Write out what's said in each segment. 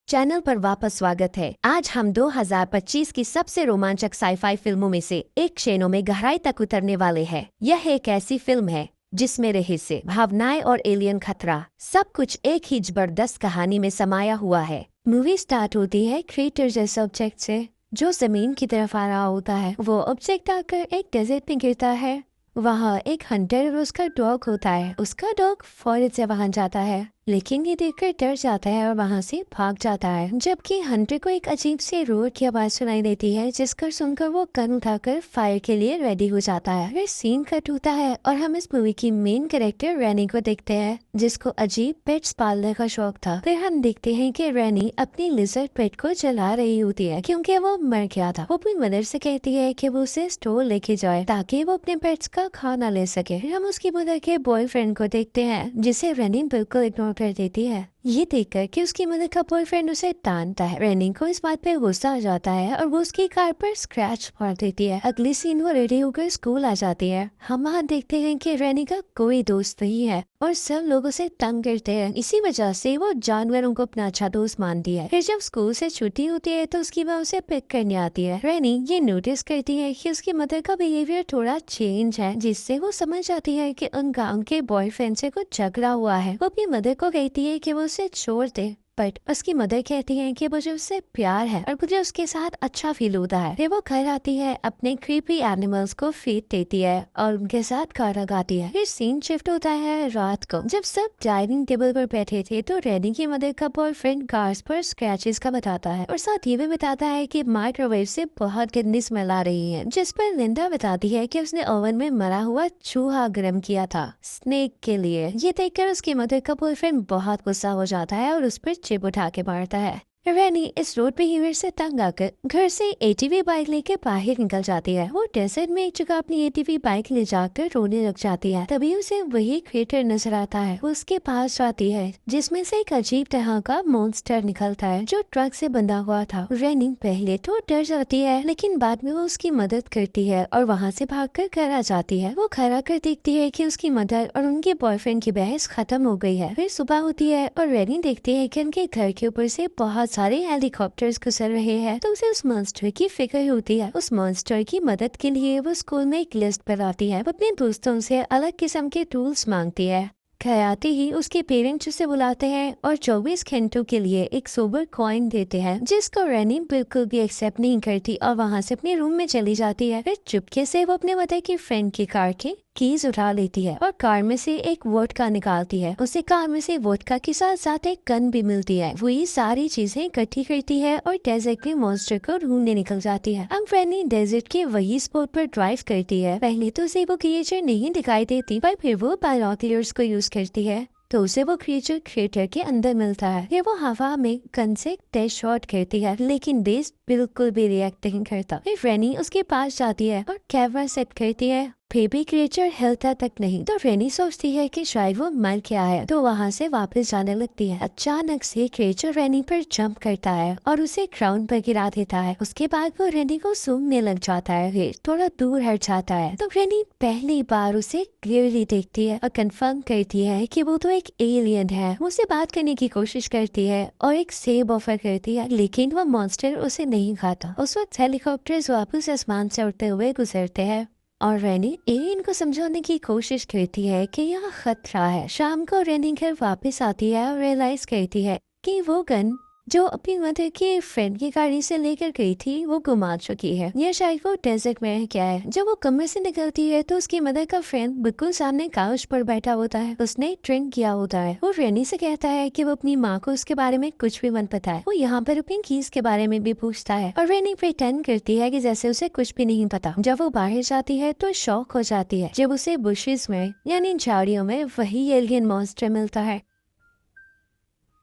Channel पर वापस स्वागत है। आज हम 2025 की सबसे रोमांचक साईफाई फिल्मों में से एक शेनो में गहराई तक उतरने वाले हैं। यह एक ऐसी फिल्म है जिसमें रहस्य, भावनाएं और एलियन खतरा सब कुछ एक ही जबरदस्त कहानी में समाया हुआ है। मूवी स्टार्ट होती है क्रिएटर जैसे ऑब्जेक्ट से जो जमीन की तरफ आ रहा होता है। वो ऑब्जेक्ट आकर एक डेजर्ट में गिरता है। वहाँ एक हंटर और उसका डॉग होता है। उसका डॉग फौरन से वहाँ जाता है, लेकिन ये देखकर डर जाता है और वहाँ से भाग जाता है। जबकि हंटर को एक अजीब सी रोर की आवाज सुनाई देती है, जिसकर सुनकर वो गन उठाकर फायर के लिए रेडी हो जाता है। फिर सीन कट होता है और हम इस मूवी की मेन कैरेक्टर रैनी को देखते हैं, जिसको अजीब पेट्स पालने का शौक था। फिर हम देखते हैं कि रैनी अपनी लिजर्ड पेट को जला रही होती है क्योंकि वो मर गया था। वो अपनी मदर से कहती है कि वो उसे स्टोर लेके जाए ताकि वो अपने पेट्स का खाना ले सके। हम उसकी मदर के बॉयफ्रेंड को देखते हैं, जिसे रैनी बिल्कुल इग्नोर कर देती है। ये देखकर कि उसकी मदर का बॉयफ्रेंड उसे तानता है, रैनी को इस बात पे गुस्सा आ जाता है और वो उसकी कार पर स्क्रैच मार देती है। अगली सीन वो रेडी होकर स्कूल आ जाती है। हम वहाँ देखते हैं कि रैनी का कोई दोस्त नहीं है और सब लोग उसे तंग करते हैं। इसी वजह से वो जानवरों को अपना अच्छा दोस्त मानती है। फिर जब स्कूल से छुट्टी होती है तो उसकी माँ उसे पिक करने आती है। रैनी ये नोटिस करती है कि उसकी मदर का बिहेवियर थोड़ा चेंज है, जिससे वो समझ जाती है कि उन गाँव के बॉयफ्रेंड से कुछ झगड़ा हुआ है। वो अपनी मदर को कहती है कि वो उसे छोड़ दे, बट उसकी मदर कहती है कि मुझे उससे प्यार है और मुझे उसके साथ अच्छा फील होता है। फिर वो घर आती है, अपने क्रीपी एनिमल्स को फीड देती है और उनके साथ खाना खाती है। फिर सीन शिफ्ट होता है रात को। जब सब डाइनिंग टेबल पर बैठे थे तो रैनी की मदर का बॉयफ्रेंड कार्स पर स्क्रैचेस का बताता है और साथ ये भी बताता है कि माइक्रोवेव से बहुत गंदी स्मेल आ रही है, जिस पर लिंडा बताती है कि उसने ओवन में मरा हुआ चूहा गर्म किया था स्नेक के लिए। ये देखकर उसकी मदर का बॉयफ्रेंड बहुत गुस्सा हो जाता है और उस पर चिप उठा के मारता है। रैनी इस रोड पे हीवर से तंग आकर घर से एटीवी बाइक लेके बाहर निकल जाती है। वो डेजर्ट में एक जगह अपनी एटीवी बाइक ले जाकर रोने लग जाती है। तभी उसे वही क्रिएटर नजर आता है। वो उसके पास जाती है, जिसमें से एक अजीब तरह का मॉन्स्टर निकलता है जो ट्रक से बंधा हुआ था। रैनी पहले तो डर जाती है, लेकिन बाद में वो उसकी मदद करती है और वहाँ से भागकर घर आ जाती है। वो घर आकर देखती है कि उसकी मदर और उनके बॉयफ्रेंड की बहस खत्म हो गई है। फिर सुबह होती है और रैनी देखती है कि उनके घर के ऊपर से बहुत सारे हेलीकॉप्टर्स गुजर रहे हैं। तो उसे उस मॉन्स्टर की फिक्र होती है। उस मॉन्स्टर की मदद के लिए वो स्कूल में एक लिस्ट बनाती है। वो अपने दोस्तों से अलग किस्म के टूल्स मांगती है। घर आते ही उसके पेरेंट्स उसे बुलाते हैं और 24 घंटों के लिए एक सोबर कॉइन देते हैं, जिसको रैनी बिल्कुल भी एक्सेप्ट नहीं करती और वहाँ से अपने रूम में चली जाती है। फिर चुपके से वो अपने मदर की फ्रेंड की कार के कीज उठा लेती है और कार में से एक वोडका निकालती है। उसे कार में से वोडका के साथ साथ एक गन भी मिलती है। वो ये सारी चीजें इकट्ठी करती है और डेजर्ट में मॉन्स्टर को ढूंढने निकल जाती है। अब रैनी डेजर्ट के वही स्पॉट पर ड्राइव करती है। पहले तो उसे वो क्रिएचर नहीं दिखाई देती, पर फिर वो बाइनोकुलर्स को यूज करती है तो उसे वो क्रिएचर क्रिएटर के अंदर मिलता है। फिर वो हवा में गन से टेस्ट शॉट करती है, लेकिन बेस्ट बिल्कुल भी रिएक्ट नहीं करता। फिर रैनी उसके पास जाती है और कैमरा सेट करती है, फिर भी क्रिएचर हिलता तक नहीं। तो रैनी सोचती है कि शायद वो मर गया है, तो वहाँ से वापस जाने लगती है। अचानक से क्रिएचर रैनी पर जंप करता है और उसे ग्राउंड पर गिरा देता है। उसके बाद वो रैनी को सूंघने लग जाता है, फिर थोड़ा दूर हट जाता है। तो रैनी पहली बार उसे क्लियरली देखती है और कंफर्म करती है कि वो तो एक एलियन है। उससे बात करने की कोशिश करती है और एक सेब ऑफर करती है, लेकिन वो मॉन्स्टर उसे नहीं खाता। उस वक्त हेलीकॉप्टर्स वापस आसमान से उड़ते हुए गुजरते हैं और रैनी एलियन को समझाने की कोशिश करती है कि यहाँ खतरा है। शाम को रैनी घर वापस आती है और रियलाइज करती है कि वो गन जो अपनी मदर की फ्रेंड की गाड़ी से लेकर गई थी वो गुमा चुकी है। यह शायद वो डेजर्ट में क्या है। जब वो कमरे से निकलती है तो उसकी मदर का फ्रेंड बिल्कुल सामने काउच पर बैठा होता है। उसने ड्रिंक किया होता है। वो रैनी से कहता है कि वो अपनी माँ को उसके बारे में कुछ भी मत बताए। वो यहाँ पर अपनी कीज के बारे में भी पूछता है और रैनी प्रिटेंड करती है कि जैसे उसे कुछ भी नहीं पता। जब वो बाहर जाती है तो शॉक हो जाती है जब उसे बुशेस में यानी झाड़ियों में वही एलियन मॉन्स्टर मिलता है।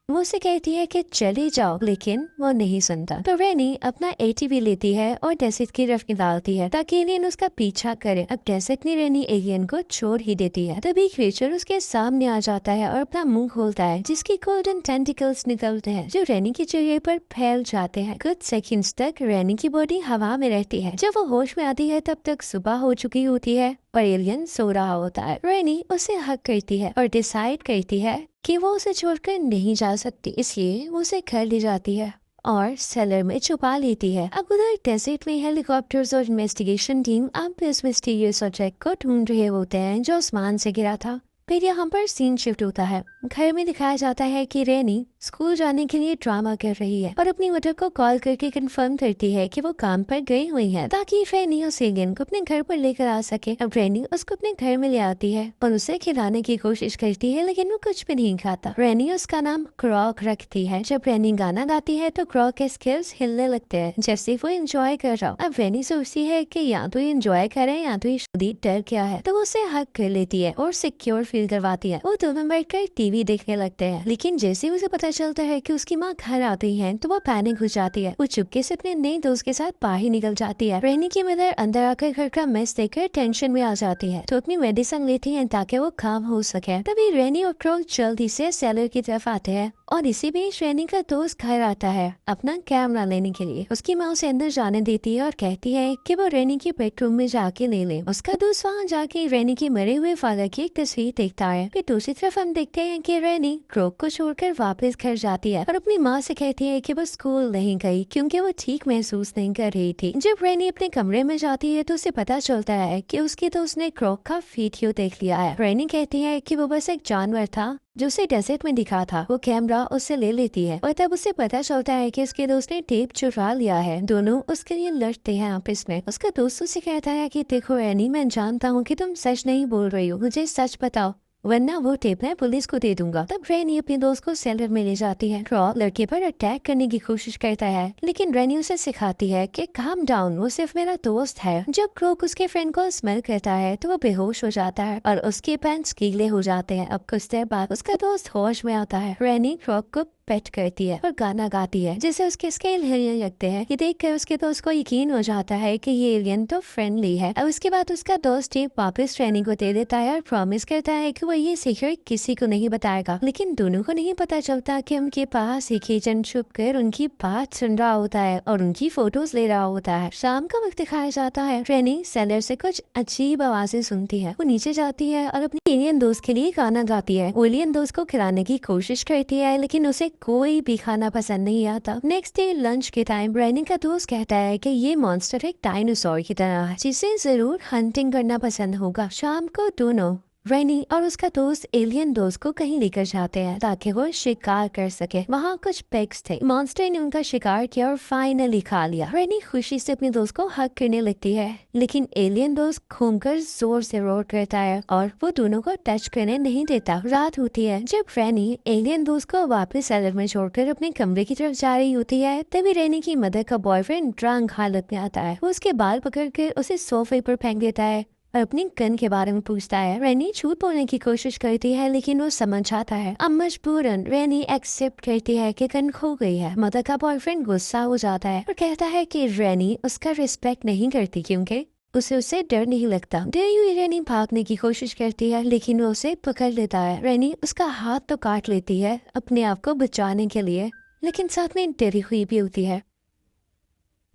वो उसे कहती है कि चले जाओ, लेकिन वो नहीं सुनता। तो रैनी अपना एटीवी लेती है और डेजर्ट की तरफ निकालती है ताकि एलियन उसका पीछा करे। अब डेजर्ट ने रैनी एलियन को छोड़ ही देती है। तभी क्रिएचर उसके सामने आ जाता है और अपना मुंह खोलता है, जिसकी गोल्डन टेंटिकल्स निकलते हैं जो रैनी के चेहरे पर फैल जाते हैं। कुछ सेकंड्स तक रैनी की बॉडी हवा में रहती है। जब वो होश में आती है तब तक सुबह हो चुकी होती है और एलियन सो रहा होता है। रेनी उसे हक करती है और डिसाइड करती है कि वो उसे छोड़कर नहीं जा सकती, इसलिए वो उसे घर ले जाती है और सेलर में छुपा लेती है। अब उधर डेजर्ट में हेलीकॉप्टर्स और इन्वेस्टिगेशन टीम अब इस मिस्टीरियस ऑब्जेक्ट को ढूंढ रहे होते हैं जो आसमान से गिरा था। फिर यहाँ पर सीन शिफ्ट होता है। घर में दिखाया जाता है कि रेनी स्कूल जाने के लिए ड्रामा कर रही है और अपनी मदर को कॉल करके कंफर्म करती है कि वो काम पर गई हुई है ताकि रेनी उस एलियन को अपने घर पर लेकर आ सके। अब रेनी उसको अपने घर में ले आती है और उसे खिलाने की कोशिश करती है, लेकिन वो कुछ भी नहीं खाता। रेनी उसका नाम क्रॉक रखती है। जब रेनी गाना गाती है तो क्रॉक के स्किल्स हिलने लगते हैं जैसे वो एंजॉय कर रहा हो। अब रेनी सोचती है कि या तो ये एंजॉय करे या तो ये शुद्ध डर क्या है, तो वो उसे हक कर लेती है और सिक्योर फील करवाती है। वो दोनों बैठकर टीवी देखने लगते हैं, लेकिन जैसे उसे पता चलता है कि उसकी माँ घर आती है तो वो पैनिक हो जाती है। वो चुपके से अपने नए दोस्त के साथ बाहर निकल जाती है। रेनी की मदर अंदर आकर घर का मेस देखकर टेंशन में आ जाती है तो अपनी मेडिसिन लेती है ताकि वो काम हो सके। तभी रेनी और क्रॉक जल्दी से सेलर की तरफ आते हैं और इसी बीच रेनी का दोस्त घर आता है अपना कैमरा लेने के लिए। उसकी माँ उसे अंदर जाने देती है और कहती है कि वो रेनी के बेडरूम में जाके ले ले। उसका दोस्त वहाँ जाके रेनी के मरे हुए फादर की एक तस्वीर देखता है। फिर दूसरी तरफ हम देखते हैं कि रेनी क्रॉक को छोड़कर वापस घर जाती है और अपनी माँ से कहती है कि वो स्कूल नहीं गई क्योंकि वो ठीक महसूस नहीं कर रही थी। जब रेनी अपने कमरे में जाती है तो उसे पता चलता है कि उसके दोस्त ने क्रॉक का वीडियो देख लिया है। रेनी कहती है कि वो बस एक जानवर था जो उसे डेजर्ट में दिखा था। वो कैमरा उससे ले लेती है और तब उसे पता चलता है कि उसके दोस्त ने टेप चुरा लिया है। दोनों उसके लिए लड़ते हैं आपस में। उसका दोस्त उसे कहता है कि देखो रेनी, मैं जानता हूँ कि तुम सच नहीं बोल रही हो, मुझे सच बताओ वरना वो टेप मैं पुलिस को दे दूंगा। तब रेनी अपने दोस्त को सेलर में ले जाती है। क्रॉक लड़के पर अटैक करने की कोशिश करता है, लेकिन रेनी उसे सिखाती है कि काम डाउन, वो सिर्फ मेरा दोस्त है। जब क्रॉक उसके फ्रेंड को स्मेल करता है तो वो बेहोश हो जाता है और उसके पैंट्स गीले हो जाते हैं। अब कुछ देर बाद उसका दोस्त होश में आता है। रेनी क्रॉक को पेट करती है और गाना गाती है जिससे उसके स्केल हिलने लगते हैं। ये देखकर उसके दोस्त को यकीन हो जाता है कि ये एलियन तो फ्रेंडली है। अब उसके बाद उसका दोस्त टेप वापस रेनी को दे देता है और प्रॉमिस करता है कि वो ये सीक्रेट किसी को नहीं बताएगा। लेकिन दोनों को नहीं पता चलता कि उनके पास एक एजेंट छुप कर उनकी बात सुन रहा होता है और उनकी फोटोज ले रहा होता है। शाम का वक्त दिखाया जाता है। रेनी सेलर से कुछ अजीब आवाजें सुनती है। वो नीचे जाती है और अपने एलियन दोस्त के लिए गाना गाती है। वो एलियन दोस्त को खिलाने की कोशिश करती है, लेकिन उसे कोई भी खाना पसंद नहीं आता। नेक्स्ट डे लंच के टाइम रेनी का दोस्त कहता है कि ये मॉन्स्टर एक डायनासोर की तरह है जिसे जरूर हंटिंग करना पसंद होगा। शाम को दोनों रेनी और उसका दोस्त एलियन दोस्त को कहीं लेकर जाते हैं ताकि वो शिकार कर सके। वहाँ कुछ पेग्स थे। मॉन्स्टर ने उनका शिकार किया और फाइनली खा लिया। रेनी खुशी से अपने दोस्त को हक करने लगती है, लेकिन एलियन दोस्त घूमकर जोर से रोर करता है और वो दोनों को टच करने नहीं देता। रात होती है। जब रेनी एलियन दोस्त को वापस सेलर में छोड़कर अपने कमरे की तरफ जा रही होती है तभी रेनी की मदर का बॉयफ्रेंड ड्रंक हालत में आता है। वो उसके बाल पकड़कर उसे सोफे पर फेंक देता है और अपनी गन के बारे में पूछता है। रेनी झूठ बोलने की कोशिश करती है, लेकिन वो समझ आता है। अब मजबूरन रेनी एक्सेप्ट करती है कि गन खो गई है। मदर का बॉयफ्रेंड गुस्सा हो जाता है और कहता है कि रेनी उसका रिस्पेक्ट नहीं करती क्योंकि उससे डर नहीं लगता। डरी हुई रेनी भागने की कोशिश करती है, लेकिन वो उसे पकड़ लेता है। रेनी उसका हाथ तो काट लेती है अपने आप को बचाने के लिए, लेकिन साथ में डरी हुई भी होती है।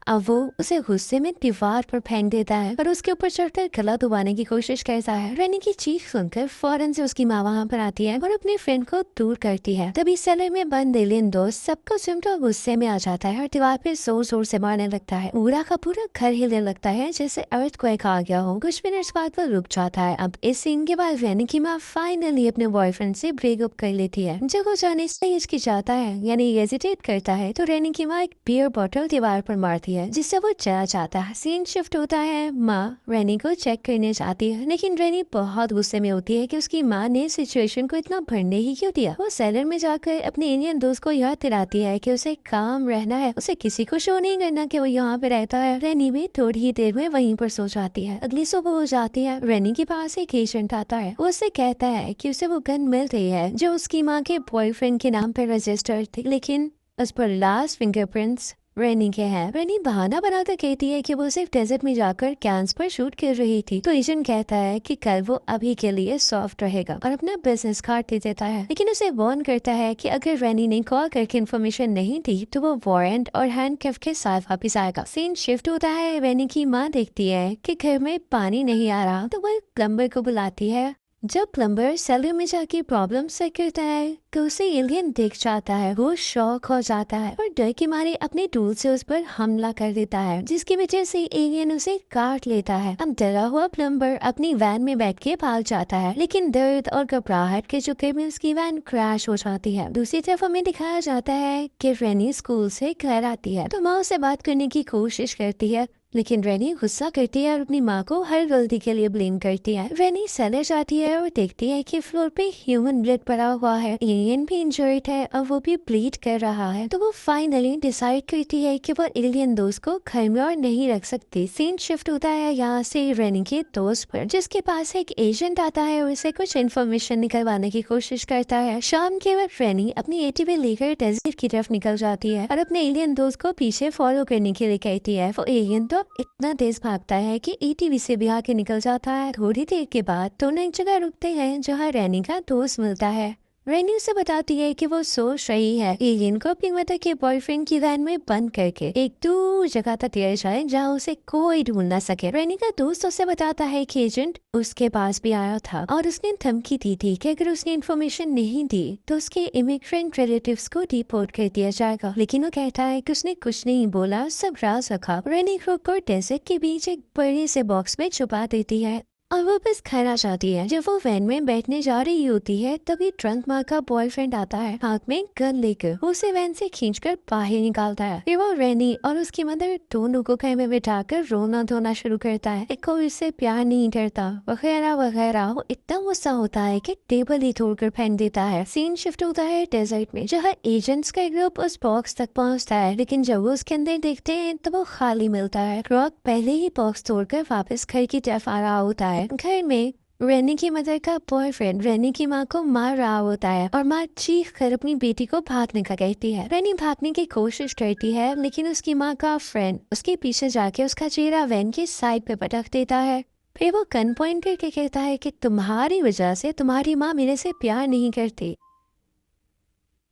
अब वो उसे गुस्से में दीवार पर फेंक देता है और उसके ऊपर चढ़कर गला दबाने की कोशिश करता है। रेनी की चीख सुनकर फौरन से उसकी माँ वहाँ पर आती है और अपने फ्रेंड को दूर करती है। तभी सेलर में बंद एलियन दोस्त सबको सुनकर गुस्से में आ जाता है और दीवार पे जोर जोर से मारने लगता है। पूरा का पूरा घर हिलने लगता है जैसे अर्थक्वेक आ गया हो। कुछ मिनट बाद वो रुक जाता है। अब इस सीन के बाद रेनी की माँ फाइनली अपने बॉयफ्रेंड से ब्रेकअप कर लेती है। जब वो जाने से हिचकिचाता है यानी हेजिटेट करता है तो रेनी की माँ एक बियर बोतल दीवार पर मारती है जिससे वो चला जाता है। सीन शिफ्ट होता है। माँ रेनी को चेक करने जाती है, लेकिन रेनी बहुत गुस्से में होती है कि उसकी माँ ने सिचुएशन को इतना बढ़ने ही क्यों दिया। वो सेलर में जाकर अपने इंडियन दोस्त को याद दिलाती है कि उसे काम रहना है, उसे किसी को शो नहीं करना कि वो यहाँ पे रहता है। रेनी भी थोड़ी ही देर में वहीं पर सो जाती है। अगली सुबह हो जाती है। रेनी के पास एक एजेंट आता है। वो उससे कहता है कि उसे वो गन मिल रही है जो उसकी माँ के बॉयफ्रेंड के नाम पर रजिस्टर्ड थी, लेकिन उस पर लास्ट फिंगरप्रिंट्स रेनी के हैं। रेनी बहाना बनाकर कहती है कि वो सिर्फ डेजर्ट में जाकर कैंस पर शूट कर रही थी। तो एजेंट कहता है कि कल वो अभी के लिए सॉफ्ट रहेगा और अपना बिजनेस कार्ड दे देता है, लेकिन उसे वार्न करता है कि अगर रेनी ने कॉल करके इन्फॉर्मेशन नहीं दी तो वो वारंट और हैंडकफ के साथ वापस आएगा। सीन शिफ्ट होता है। रेनी की माँ देखती है कि घर में पानी नहीं आ रहा तो वह प्लम्बर को बुलाती है। जब प्लम्बर सेलर में जाके प्रॉब्लम सही करता है तो उसे एलियन देख जाता है। वो शॉक हो जाता है और डर के मारे अपने टूल से उस पर हमला कर देता है, जिसकी वजह से एलियन उसे काट लेता है। अब डरा हुआ प्लम्बर अपनी वैन में बैठ के भाग जाता है, लेकिन दर्द और घबराहट के चक्कर में उसकी वैन क्रैश हो जाती है। दूसरी तरफ हमें दिखाया जाता है कि रेनी स्कूल से घर आती है तो माँ उसे बात करने की कोशिश करती है, लेकिन रेनी गुस्सा करती है और अपनी माँ को हर गलती के लिए ब्लेम करती है। रेनी सेलर जाती है और देखती है कि फ्लोर पे ह्यूमन ब्लड पड़ा हुआ है। एलियन भी इंजर्ड है और वो भी ब्लीड कर रहा है। तो वो फाइनली डिसाइड करती है कि वो एलियन दोस्त को घर में और नहीं रख सकती। सीन शिफ्ट होता है यहाँ से रेनी के दोस्त पर, जिसके पास एक एजेंट आता है और उसे कुछ इन्फॉर्मेशन निकलवाने की कोशिश करता है। शाम के वक्त रेनी अपनी एटीवी लेकर डेजर्ट की तरफ निकल जाती है और अपने एलियन दोस्त को पीछे फॉलो करने के लिए कहती है। वो एलियन तो इतना तेज भागता है कि एटीवी से भी आके निकल जाता है। थोड़ी देर के बाद दोनों एक जगह रुकते हैं जहाँ रेनी का दोस्त मिलता है। रेनी उसे बताती है कि वो सोच रही है एलियन को अपनी मदर के बॉयफ्रेंड की वैन में बंद करके एक दूर जगह तक ले जाए जहाँ उसे कोई ढूंढ ना सके। रेनी का दोस्त उसे बताता है कि एजेंट उसके पास भी आया था और उसने धमकी दी थी कि अगर उसने इन्फॉर्मेशन नहीं दी तो उसके इमिग्रेंट रिलेटिव्स को डिपोर्ट कर दिया जाएगा, लेकिन वो कहता है कि उसने कुछ नहीं बोला, सब राज रखा। रेनी क्रोक को डेजर्ट के बीच एक बड़े से बॉक्स में छुपा देती है और वो बस घर आ जाती है। जब वो वैन में बैठने जा रही होती है तभी ट्रंक माँ का बॉयफ्रेंड आता है हाथ में गन लेकर। वो उसे वैन से खींचकर बाहर निकालता है। फिर वो रेनी और उसकी मदर दोनों को घर में बिठाकर रोना धोना शुरू करता है। कोई उससे प्यार नहीं करता वगैरह वगैरह। वो इतना गुस्सा होता है कि टेबल ही तोड़कर फेंक देता है। सीन शिफ्ट होता है डेजर्ट में जहाँ एजेंट्स का ग्रुप उस बॉक्स तक पहुँचता है, लेकिन जब वो उसके अंदर देखते हैं तो वो खाली मिलता है। क्रॉक पहले ही बॉक्स तोड़कर वापस घर की तरफ आ रहा होता है। घर में रेनी की मदर का बॉयफ्रेंड रेनी की माँ को मार रहा होता है और माँ चीख कर अपनी बेटी को भागने का कहती है। रेनी भागने की कोशिश करती है, लेकिन उसकी माँ का फ्रेंड उसके पीछे जाके उसका चेहरा वैन की साइड पे पटक देता है। फिर वो गन पॉइंट करके कहता है कि तुम्हारी वजह से तुम्हारी माँ मेरे से प्यार नहीं करती।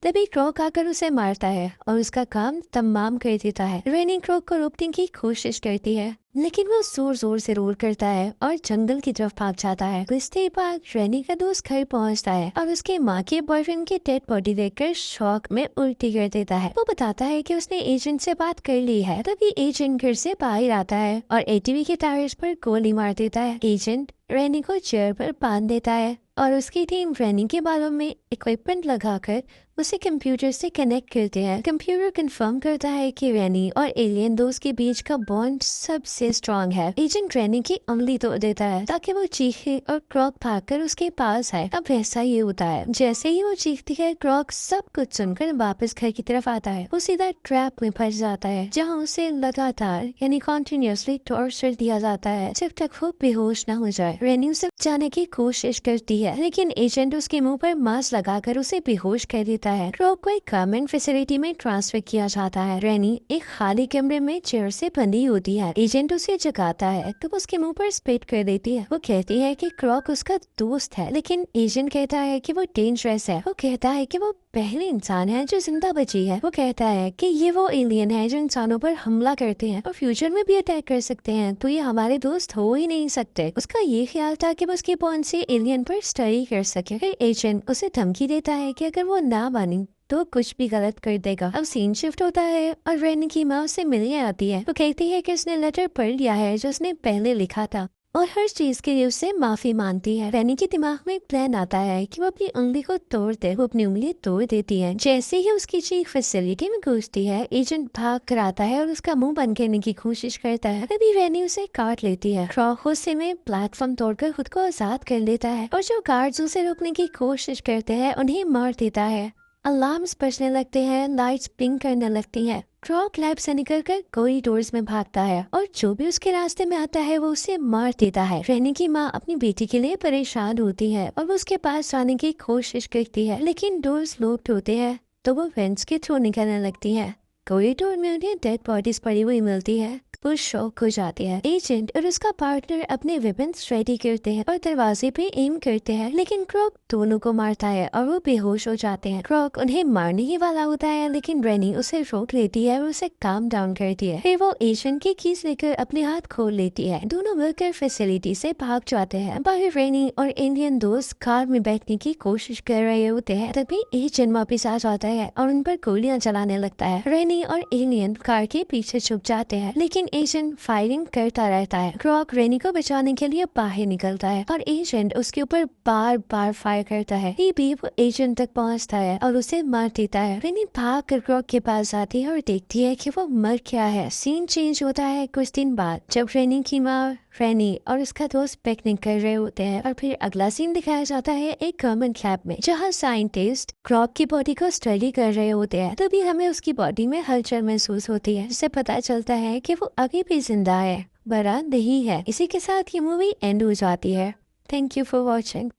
तभी क्रॉक आकर उसे मारता है और उसका काम तमाम कर देता है। रेनी क्रॉक को रोकने की कोशिश करती है, लेकिन वो जोर जोर से रोर करता है और जंगल की तरफ भाग जाता है। कुछ देर बाद रेनी का दोस्त घर पहुंचता है और उसके माँ के बॉयफ्रेंड की डेड बॉडी देखकर शॉक में उल्टी कर देता है। वो बताता है कि उसने एजेंट से बात कर ली है। तभी एजेंट घर से बाहर आता है और एटीवी के टायर्स पर गोली मार देता है। एजेंट रेनी को चेयर पर बांध देता है और उसकी टीम रेनी के बालों में इक्विपमेंट लगाकर उसे कंप्यूटर से कनेक्ट करते हैं। कंप्यूटर कंफर्म करता है कि रेनी और एलियन दोस्त के बीच का बॉन्ड सबसे स्ट्रांग है। एजेंट रेनी की उंगली तोड़ देता है ताकि वो चीखे और क्रॉक भागकर उसके पास है। अब वैसा ही होता है। जैसे ही वो चीखती है क्रॉक सब कुछ सुनकर वापस घर की तरफ आता है। वो सीधा ट्रैप में फंस जाता है जहाँ उसे लगातार यानी कॉन्टिन्यूसली टॉर्चर दिया जाता है जब तक वो बेहोश न हो जाए। रेनी उसे बचाने की कोशिश करती है, लेकिन एजेंट उसके मुंह पर मास्क लगाकर उसे बेहोश कर देता है। क्रॉक को एक गवर्नमेंट फैसिलिटी में ट्रांसफर किया जाता है। रेनी एक खाली कमरे में चेयर से बंधी होती है। एजेंट उसे जगाता है तो वो उसके मुंह पर स्पिट कर देती है। वो कहती है कि क्रॉक उसका दोस्त है, लेकिन एजेंट कहता है कि वो डेंजरस है। वो कहता है कि वो पहली इंसान है जो जिंदा बची है। वो कहता है कि ये वो एलियन है जो इंसानों पर हमला करते हैं और फ्यूचर में भी अटैक कर सकते हैं, तो ये हमारे दोस्त हो ही नहीं सकते। उसका ये ख्याल था कि वो उसके पॉइंट से एलियन पर स्टडी कर सके। फिर एजेंट उसे धमकी देता है कि अगर वो ना मानी तो कुछ भी गलत कर देगा। अब सीन शिफ्ट होता है और रेनी की माँ उससे मिलने आती है। वो कहती है कि उसने लेटर पढ़ लिया है जो उसने पहले लिखा था और हर चीज के लिए उससे माफी मांगती है। रेनी के दिमाग में एक प्लान आता है कि वो अपनी उंगली को तोड़ दे। वो अपनी उंगली तोड़ देती है। जैसे ही उसकी चीख फैसिलिटी में घुसती है एजेंट भाग कर आता है और उसका मुंह बंद करने की कोशिश करता है। तभी रेनी उसे काट लेती है। क्रॉक गुस्से में प्लेटफॉर्म तोड़कर खुद को आजाद कर लेता है और जो गार्ड्स उसे रोकने की कोशिश करते हैं उन्हें मार देता है। अलार्म्स बजने लगते हैं, लाइट्स ब्लिंक करने लगती हैं। क्रॉक लैब से निकलकर कॉरिडोर्स में भागता है और जो भी उसके रास्ते में आता है वो उसे मार देता है। रेनी की माँ अपनी बेटी के लिए परेशान होती है और वो उसके पास जाने की कोशिश करती है, लेकिन डोर्स लॉक्ड होते हैं तो वो वेंट्स के थ्रू निकलने लगती है। कॉरिडोर में उन्हें डेड बॉडीज पड़ी हुई मिलती है। वो शॉक हो जाती है। एजेंट और उसका पार्टनर अपने वेपन्स रेडी करते हैं और दरवाजे पे एम करते हैं, लेकिन क्रॉक दोनों को मारता है और वो बेहोश हो जाते हैं। क्रॉक उन्हें मारने ही वाला होता है, लेकिन रेनी उसे रोक लेती है और उसे काम डाउन करती है। फिर वो एजेंट की कीज लेकर अपने हाथ खोल लेती है। दोनों मिलकर फैसिलिटी से भाग जाते हैं। बाहर रेनी और इंडियन दोस्त कार में बैठने की कोशिश कर रहे होते हैं, तभी एजेंट वापिस आ जाता है और उन पर गोलियां चलाने लगता है। रेनी और एलियन कार के पीछे छुप जाते हैं, लेकिन एजेंट फायरिंग करता रहता है। क्रॉक रेनी को बचाने के लिए बाहर निकलता है और एजेंट उसके ऊपर बार बार फायर करता है। भी वो एजेंट तक पहुंचता है और उसे मार देता है। रेनी भाग कर क्रॉक के पास आती है और देखती है कि वो मर गया है। सीन चेंज होता है कुछ दिन बाद, जब रेनी की माँ रेनी और उसका दोस्त पिकनिक कर रहे होते हैं, और फिर अगला सीन दिखाया जाता है एक गवर्नमेंट लैब में, जहाँ साइंटिस्ट क्रॉक की बॉडी को स्टडी कर रहे होते हैं। तभी हमें उसकी बॉडी में हलचल महसूस होती है, जिससे पता चलता है कि वो अभी भी जिंदा है, मरा नहीं है। इसी के साथ ये मूवी एंड हो जाती है। Thank you for watching.